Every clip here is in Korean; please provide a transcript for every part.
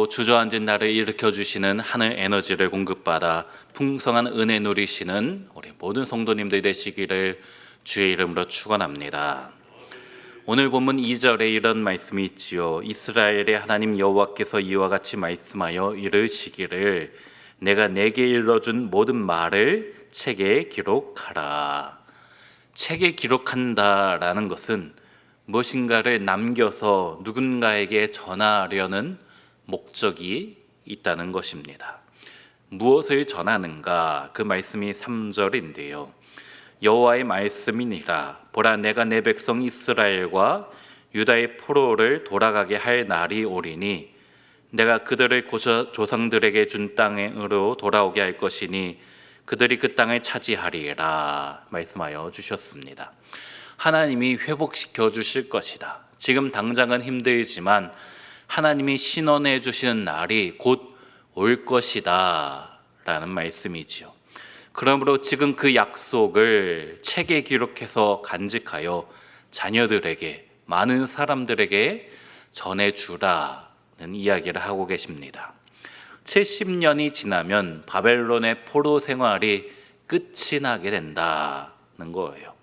그리고 주저앉은 나를 일으켜 주시는 하늘 에너지를 공급받아 풍성한 은혜 누리시는 우리 모든 성도님들 되시기를 주의 이름으로 축원합니다. 오늘 본문 2절에 이런 말씀이 있지요. 이스라엘의 하나님 여호와께서 이와 같이 말씀하여 이르시기를 내가 내게 일러준 모든 말을 책에 기록하라. 책에 기록한다라는 것은 무엇인가를 남겨서 누군가에게 전하려는 목적이 있다는 것입니다. 무엇을 전하는가? 그 말씀이 3절인데요. 여호와의 말씀이니라. 보라, 내가 내 백성 이스라엘과 유다의 포로를 돌아가게 할 날이 오리니 내가 그들을 조상들에게 준 땅으로 돌아오게 할 것이니 그들이 그 땅을 차지하리라 말씀하여 주셨습니다. 하나님이 회복시켜 주실 것이다. 지금 당장은 힘들지만 하나님이 신원해 주시는 날이 곧 올 것이다 라는 말씀이지요. 그러므로 지금 그 약속을 책에 기록해서 간직하여 자녀들에게, 많은 사람들에게 전해주라는 이야기를 하고 계십니다. 70년이 지나면 바벨론의 포로 생활이 끝이 나게 된다는 거예요.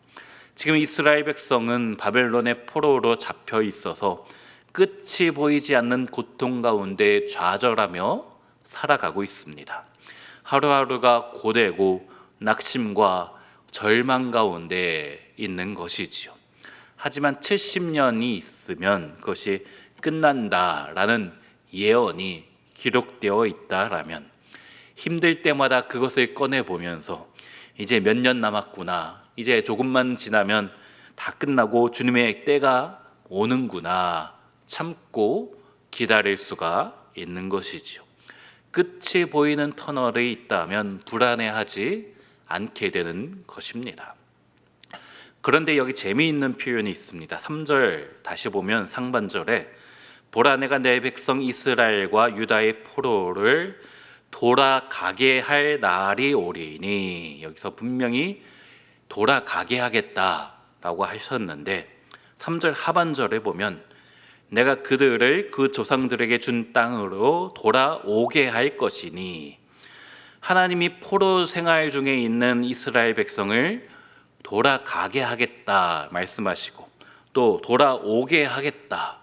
지금 이스라엘 백성은 바벨론의 포로로 잡혀 있어서 끝이 보이지 않는 고통 가운데 좌절하며 살아가고 있습니다. 하루하루가 고되고 낙심과 절망 가운데 있는 것이지요. 하지만 70년이 있으면 그것이 끝난다라는 예언이 기록되어 있다라면 힘들 때마다 그것을 꺼내보면서 이제 몇 년 남았구나, 이제 조금만 지나면 다 끝나고 주님의 때가 오는구나 참고 기다릴 수가 있는 것이지요. 끝이 보이는 터널이 있다면 불안해하지 않게 되는 것입니다. 그런데 여기 재미있는 표현이 있습니다. 3절 다시 보면 상반절에 보라, 내가 내 백성 이스라엘과 유다의 포로를 돌아가게 할 날이 오리니, 여기서 분명히 돌아가게 하겠다라고 하셨는데 3절 하반절에 보면 내가 그들을 그 조상들에게 준 땅으로 돌아오게 할 것이니, 하나님이 포로 생활 중에 있는 이스라엘 백성을 돌아가게 하겠다 말씀하시고 또 돌아오게 하겠다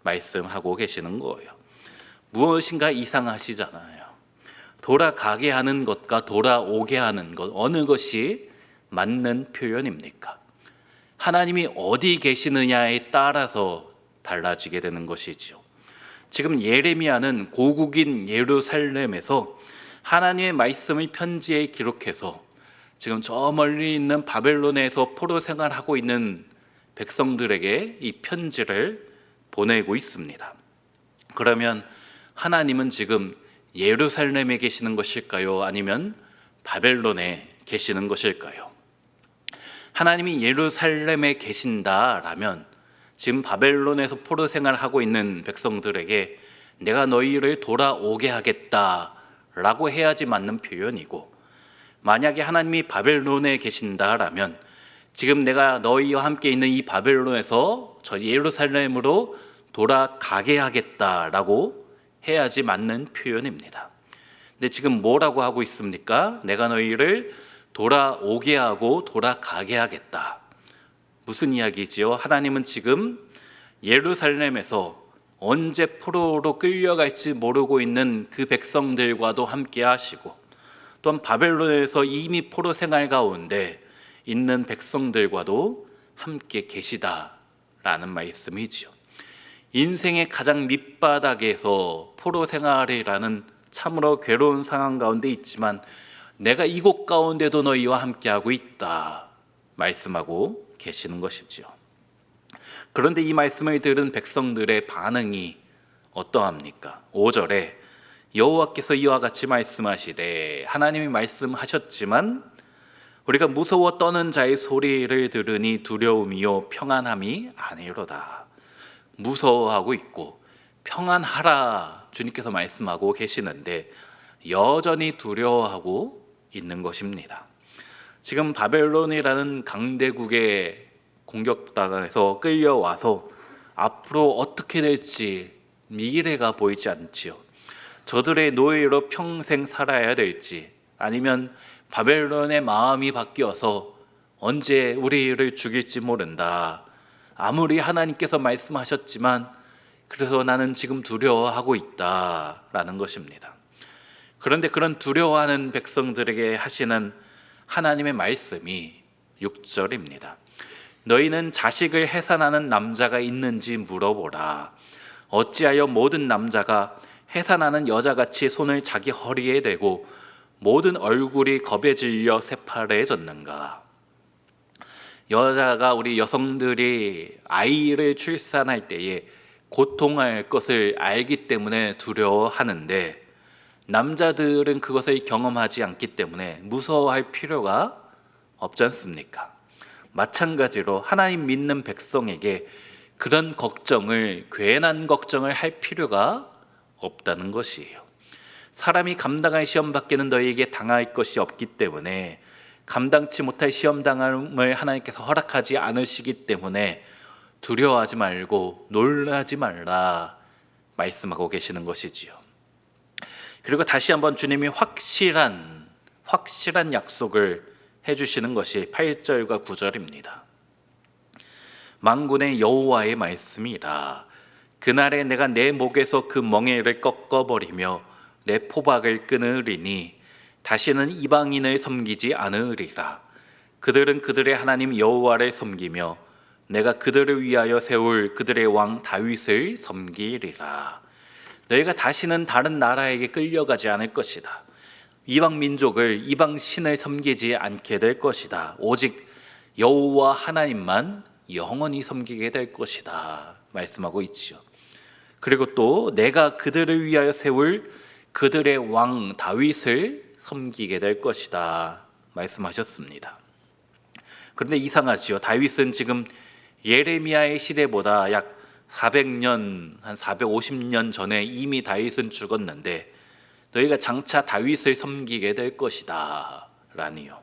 말씀하고 계시는 거예요. 무엇인가 이상하시잖아요. 돌아가게 하는 것과 돌아오게 하는 것, 어느 것이 맞는 표현입니까? 하나님이 어디 계시느냐에 따라서 달라지게 되는 것이지요. 지금 예레미야는 고국인 예루살렘에서 하나님의 말씀을 편지에 기록해서 지금 저 멀리 있는 바벨론에서 포로 생활하고 있는 백성들에게 이 편지를 보내고 있습니다. 그러면 하나님은 지금 예루살렘에 계시는 것일까요? 아니면 바벨론에 계시는 것일까요? 하나님이 예루살렘에 계신다라면 지금 바벨론에서 포로 생활하고 있는 백성들에게 내가 너희를 돌아오게 하겠다라고 해야지 맞는 표현이고, 만약에 하나님이 바벨론에 계신다라면 지금 내가 너희와 함께 있는 이 바벨론에서 저 예루살렘으로 돌아가게 하겠다라고 해야지 맞는 표현입니다. 근데 지금 뭐라고 하고 있습니까? 내가 너희를 돌아오게 하고 돌아가게 하겠다. 무슨 이야기지요? 하나님은 지금 예루살렘에서 언제 포로로 끌려갈지 모르고 있는 그 백성들과도 함께 하시고, 또한 바벨론에서 이미 포로 생활 가운데 있는 백성들과도 함께 계시다라는 말씀이지요. 인생의 가장 밑바닥에서 포로 생활이라는 참으로 괴로운 상황 가운데 있지만 내가 이곳 가운데도 너희와 함께하고 있다 말씀하고 계시는 것이지요. 그런데 이 말씀을 들은 백성들의 반응이 어떠합니까? 5절에 여호와께서 이와 같이 말씀하시되, 하나님이 말씀하셨지만 우리가 무서워 떠는 자의 소리를 들으니 두려움이요 평안함이 아니로다. 무서워하고 있고 평안하라 주님께서 말씀하고 계시는데 여전히 두려워하고 있는 것입니다. 지금 바벨론이라는 강대국의 공격당해서 끌려와서 앞으로 어떻게 될지 미래가 보이지 않지요. 저들의 노예로 평생 살아야 될지, 아니면 바벨론의 마음이 바뀌어서 언제 우리를 죽일지 모른다. 아무리 하나님께서 말씀하셨지만 그래서 나는 지금 두려워하고 있다라는 것입니다. 그런데 그런 두려워하는 백성들에게 하시는 하나님의 말씀이 6절입니다. 너희는 자식을 해산하는 남자가 있는지 물어보라. 어찌하여 모든 남자가 해산하는 여자같이 손을 자기 허리에 대고 모든 얼굴이 겁에 질려 새파래졌는가? 여자가, 우리 여성들이 아이를 출산할 때에 고통할 것을 알기 때문에 두려워하는데, 남자들은 그것을 경험하지 않기 때문에 무서워할 필요가 없지 않습니까? 마찬가지로 하나님 믿는 백성에게 그런 걱정을, 괜한 걱정을 할 필요가 없다는 것이에요. 사람이 감당할 시험 밖에는 너희에게 당할 것이 없기 때문에, 감당치 못할 시험 당함을 하나님께서 허락하지 않으시기 때문에 두려워하지 말고 놀라지 말라 말씀하고 계시는 것이지요. 그리고 다시 한번 주님이 확실한 약속을 해주시는 것이 8절과 9절입니다. 만군의 여호와의 말씀이라. 그날에 내가 내 목에서 그 멍에를 꺾어버리며 내 포박을 끊으리니 다시는 이방인을 섬기지 않으리라. 그들은 그들의 하나님 여호와를 섬기며 내가 그들을 위하여 세울 그들의 왕 다윗을 섬기리라. 너희가 다시는 다른 나라에게 끌려가지 않을 것이다. 이방 민족을, 이방 신을 섬기지 않게 될 것이다. 오직 여호와 하나님만 영원히 섬기게 될 것이다 말씀하고 있지요. 그리고 또 내가 그들을 위하여 세울 그들의 왕 다윗을 섬기게 될 것이다 말씀하셨습니다. 그런데 이상하지요. 다윗은 지금 예레미야의 시대보다 약 400년, 한 450년 전에 이미 다윗은 죽었는데 너희가 장차 다윗을 섬기게 될 것이다 라니요.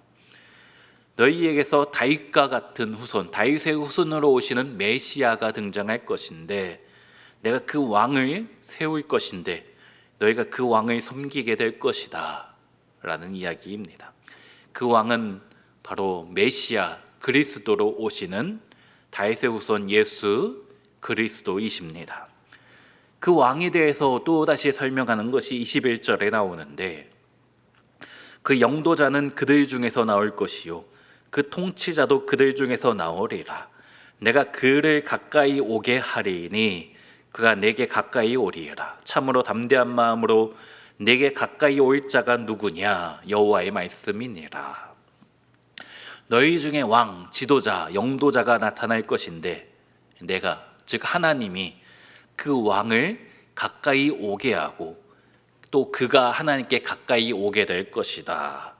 너희에게서 다윗과 같은 후손, 다윗의 후손으로 오시는 메시아가 등장할 것인데 내가 그 왕을 세울 것인데 너희가 그 왕을 섬기게 될 것이다 라는 이야기입니다. 그 왕은 바로 메시아 그리스도로 오시는 다윗의 후손 예수 그리스도이십니다. 그 왕에 대해서 또다시 설명하는 것이 21절에 나오는데, 그 영도자는 그들 중에서 나올 것이요 그 통치자도 그들 중에서 나오리라. 내가 그를 가까이 오게 하리니 그가 내게 가까이 오리라. 참으로 담대한 마음으로 내게 가까이 올 자가 누구냐? 여호와의 말씀이니라. 너희 중에 왕, 지도자, 영도자가 나타날 것인데 내가, 즉 하나님이 그 왕을 가까이 오게 하고 또 그가 하나님께 가까이 오게 될 것이다.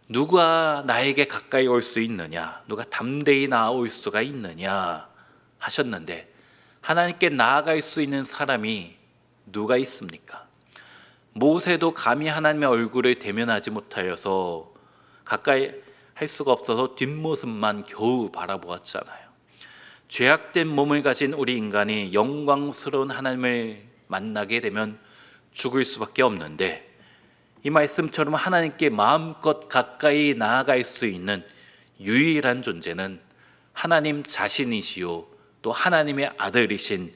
누가 나에게 가까이 올 수 있느냐? 누가 담대히 나아올 수가 있느냐? 하셨는데 하나님께 나아갈 수 있는 사람이 누가 있습니까? 모세도 감히 하나님의 얼굴을 대면하지 못하여서 가까이 할 수가 없어서 뒷모습만 겨우 바라보았잖아요. 죄악된 몸을 가진 우리 인간이 영광스러운 하나님을 만나게 되면 죽을 수밖에 없는데, 이 말씀처럼 하나님께 마음껏 가까이 나아갈 수 있는 유일한 존재는 하나님 자신이시요 또 하나님의 아들이신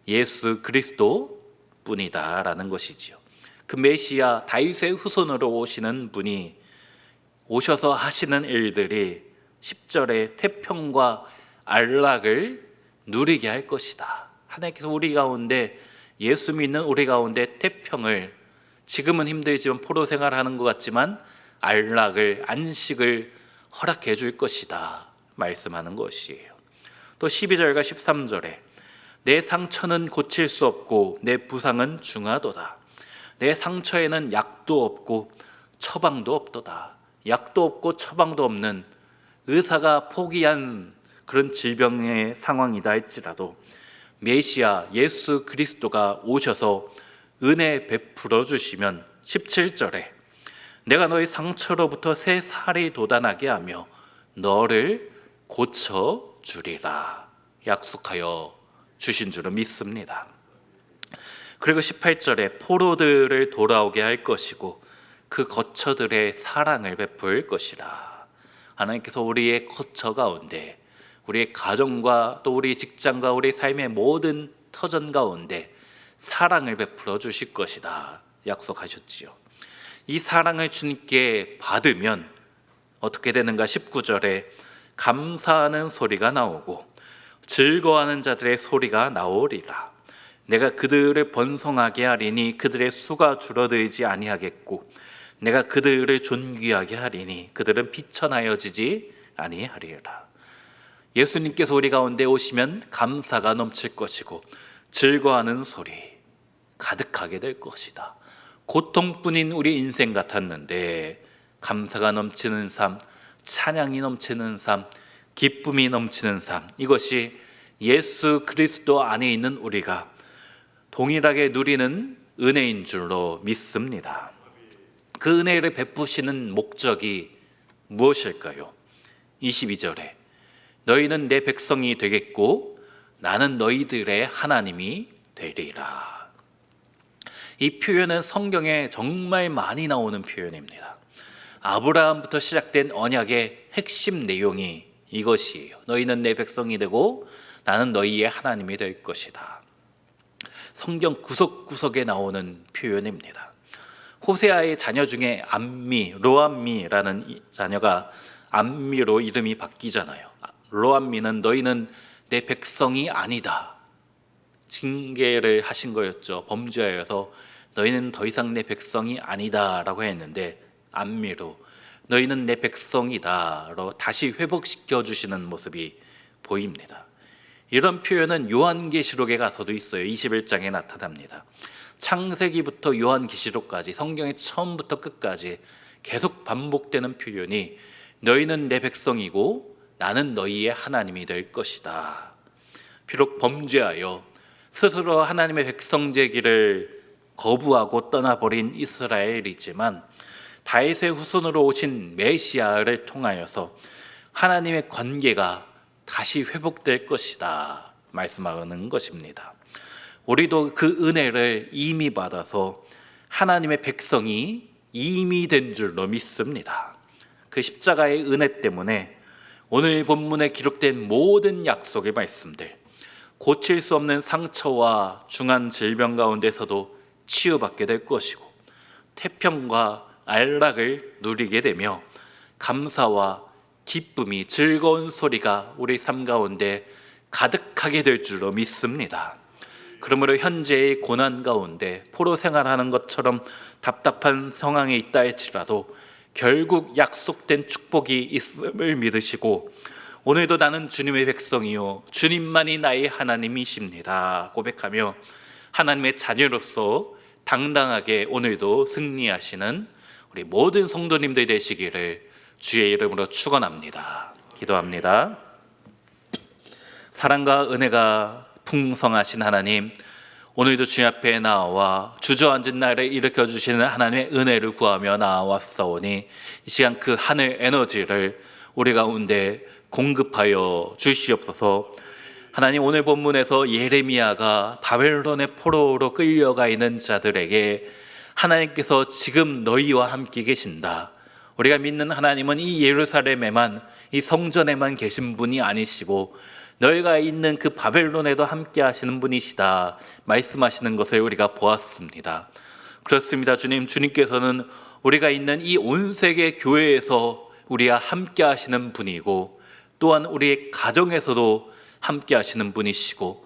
예수 그리스도 뿐이다라는 것이지요. 그 메시아 다윗의 후손으로 오시는 분이 오셔서 하시는 일들이 10절에 태평과 안락을 누리게 할 것이다. 하나님께서 우리 가운데, 예수 믿는 우리 가운데 태평을, 지금은 힘들지만 포로 생활하는 것 같지만 안락을, 안식을 허락해 줄 것이다 말씀하는 것이에요. 또 12절과 13절에 내 상처는 고칠 수 없고 내 부상은 중하도다. 내 상처에는 약도 없고 처방도 없도다. 약도 없고 처방도 없는, 의사가 포기한 그런 질병의 상황이다 할지라도 메시아 예수 그리스도가 오셔서 은혜 베풀어 주시면 17절에 내가 너의 상처로부터 새 살이 돋아나게 하며 너를 고쳐 주리라 약속하여 주신 줄을 믿습니다. 그리고 18절에 포로들을 돌아오게 할 것이고 그 거처들의 사랑을 베풀 것이라. 하나님께서 우리의 거처 가운데, 우리의 가정과 또 우리 직장과 우리 삶의 모든 터전 가운데 사랑을 베풀어 주실 것이다 약속하셨지요. 이 사랑을 주님께 받으면 어떻게 되는가? 19절에 감사하는 소리가 나오고 즐거워하는 자들의 소리가 나오리라. 내가 그들을 번성하게 하리니 그들의 수가 줄어들지 아니하겠고 내가 그들을 존귀하게 하리니 그들은 비천하여지지 아니하리라. 예수님께서 우리 가운데 오시면 감사가 넘칠 것이고 즐거워하는 소리 가득하게 될 것이다. 고통뿐인 우리 인생 같았는데 감사가 넘치는 삶, 찬양이 넘치는 삶, 기쁨이 넘치는 삶, 이것이 예수 그리스도 안에 있는 우리가 동일하게 누리는 은혜인 줄로 믿습니다. 그 은혜를 베푸시는 목적이 무엇일까요? 22절에 너희는 내 백성이 되겠고 나는 너희들의 하나님이 되리라. 이 표현은 성경에 정말 많이 나오는 표현입니다. 아브라함부터 시작된 언약의 핵심 내용이 이것이에요. 너희는 내 백성이 되고 나는 너희의 하나님이 될 것이다. 성경 구석구석에 나오는 표현입니다. 호세아의 자녀 중에 암미, 로암미라는 자녀가 암미로 이름이 바뀌잖아요. 로암미는 너희는 내 백성이 아니다. 징계를 하신 거였죠. 범죄하여서 너희는 더 이상 내 백성이 아니다 라고 했는데 암미로 너희는 내 백성이다로 다시 회복시켜 주시는 모습이 보입니다. 이런 표현은 요한계시록에 가서도 있어요. 21장에 나타납니다. 창세기부터 요한계시록까지 성경의 처음부터 끝까지 계속 반복되는 표현이 너희는 내 백성이고 나는 너희의 하나님이 될 것이다. 비록 범죄하여 스스로 하나님의 백성 되기를 거부하고 떠나버린 이스라엘이지만 다윗의 후손으로 오신 메시아를 통하여서 하나님의 관계가 다시 회복될 것이다 말씀하는 것입니다. 우리도 그 은혜를 이미 받아서 하나님의 백성이 이미 된 줄로 믿습니다. 그 십자가의 은혜 때문에 오늘 본문에 기록된 모든 약속의 말씀들, 고칠 수 없는 상처와 중한 질병 가운데서도 치유받게 될 것이고 태평과 안락을 누리게 되며 감사와 기쁨이 즐거운 소리가 우리 삶 가운데 가득하게 될 줄로 믿습니다. 그러므로 현재의 고난 가운데 포로 생활하는 것처럼 답답한 상황에 있다 할지라도 결국 약속된 축복이 있음을 믿으시고 오늘도 나는 주님의 백성이요 주님만이 나의 하나님이십니다 고백하며 하나님의 자녀로서 당당하게 오늘도 승리하시는 우리 모든 성도님들 되시기를 주의 이름으로 축원합니다. 기도합니다. 사랑과 은혜가 풍성하신 하나님, 오늘도 주님 앞에 나와 주저앉은 나를 일으켜 주시는 하나님의 은혜를 구하며 나왔사오니 이 시간 그 하늘 에너지를 우리 가운데 공급하여 주시옵소서. 하나님, 오늘 본문에서 예레미야가 바벨론의 포로로 끌려가 있는 자들에게 하나님께서 지금 너희와 함께 계신다. 우리가 믿는 하나님은 이 예루살렘에만, 이 성전에만 계신 분이 아니시고 너희가 있는 그 바벨론에도 함께 하시는 분이시다 말씀하시는 것을 우리가 보았습니다. 그렇습니다. 주님께서는 우리가 있는 이 온 세계 교회에서 우리와 함께 하시는 분이고 또한 우리의 가정에서도 함께 하시는 분이시고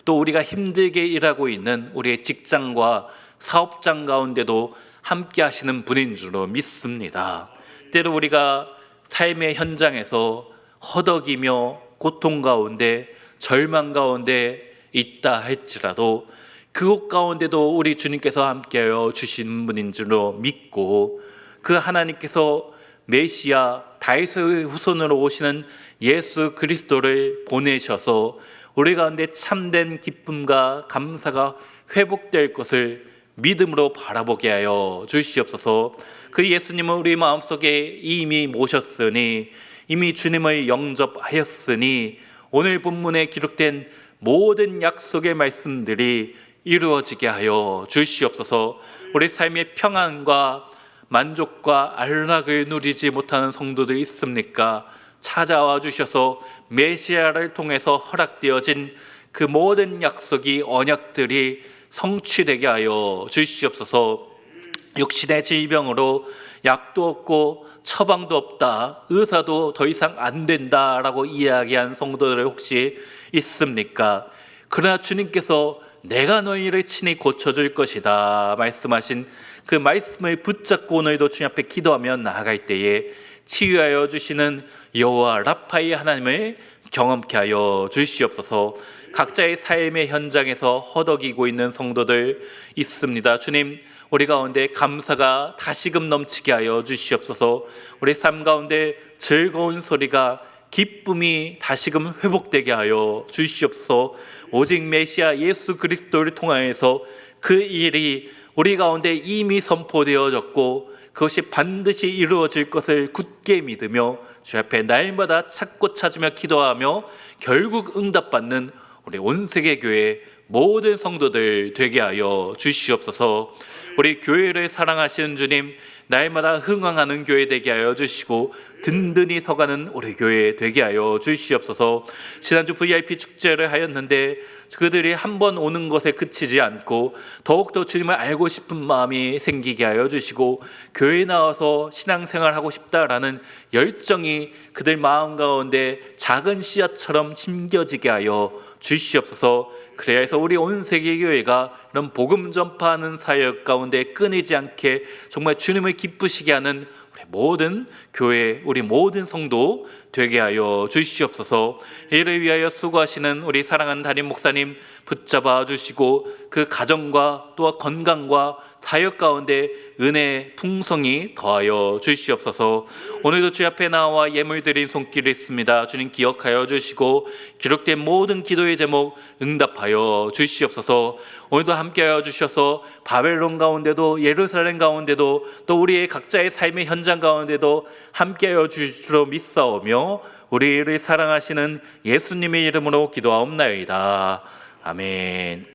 또 우리가 힘들게 일하고 있는 우리의 직장과 사업장 가운데도 함께 하시는 분인 줄로 믿습니다. 때로 우리가 삶의 현장에서 허덕이며 고통 가운데 절망 가운데 있다 할지라도 그곳 가운데도 우리 주님께서 함께하여 주시는 분인 줄로 믿고 그 하나님께서 메시아 다윗의 후손으로 오시는 예수 그리스도를 보내셔서 우리 가운데 참된 기쁨과 감사가 회복될 것을 믿음으로 바라보게 하여 주시옵소서. 그 예수님은 우리 마음속에 이미 모셨으니 이미 주님을 영접하였으니 오늘 본문에 기록된 모든 약속의 말씀들이 이루어지게 하여 주시옵소서. 우리 삶의 평안과 만족과 안락을 누리지 못하는 성도들이 있습니까? 찾아와 주셔서 메시아를 통해서 허락되어진 그 모든 약속이 언약들이 성취되게 하여 주시옵소서. 육신의 질병으로 약도 없고 처방도 없다, 의사도 더 이상 안 된다라고 이야기한 성도들 혹시 있습니까? 그러나 주님께서 내가 너희를 친히 고쳐줄 것이다 말씀하신 그 말씀을 붙잡고 오늘도 주님 앞에 기도하며 나아갈 때에 치유하여 주시는 여호와 라파의 하나님을 경험케 하여 주시옵소서. 각자의 삶의 현장에서 허덕이고 있는 성도들 있습니다. 주님, 우리 가운데 감사가 다시금 넘치게 하여 주시옵소서. 우리 삶 가운데 즐거운 소리가, 기쁨이 다시금 회복되게 하여 주시옵소서. 오직 메시아 예수 그리스도를 통하여서 그 일이 우리 가운데 이미 선포되어졌고 그것이 반드시 이루어질 것을 굳게 믿으며 주 앞에 날마다 찾고 찾으며 기도하며 결국 응답받는 우리 온세계 교회 모든 성도들 되게 하여 주시옵소서. 우리 교회를 사랑하시는 주님, 날마다 흥왕하는 교회 되게 하여 주시고 든든히 서가는 우리 교회 되게 하여 주시옵소서. 지난주 VIP 축제를 하였는데 그들이 한 번 오는 것에 그치지 않고 더욱더 주님을 알고 싶은 마음이 생기게 하여 주시고 교회에 나와서 신앙생활하고 싶다라는 열정이 그들 마음 가운데 작은 씨앗처럼 심겨지게 하여 주시옵소서. 그래야 해서 우리 온 세계 교회가 이런 복음 전파하는 사역 가운데 끊이지 않게 정말 주님을 기쁘시게 하는 우리 모든 교회, 우리 모든 성도 되게 하여 주시옵소서. 이를 위하여 수고하시는 우리 사랑하는 담임 목사님 붙잡아 주시고 그 가정과 또 건강과 사역 가운데 은혜 풍성이 더하여 주시옵소서. 오늘도 주 앞에 나와 예물 드린 손길이 있습니다. 주님 기억하여 주시고 기록된 모든 기도의 제목 응답하여 주시옵소서. 오늘도 함께하여 주셔서 바벨론 가운데도 예루살렘 가운데도 또 우리의 각자의 삶의 현장 가운데도 함께하여 주시리로 믿사오며 우리를 사랑하시는 예수님의 이름으로 기도하옵나이다. 아멘.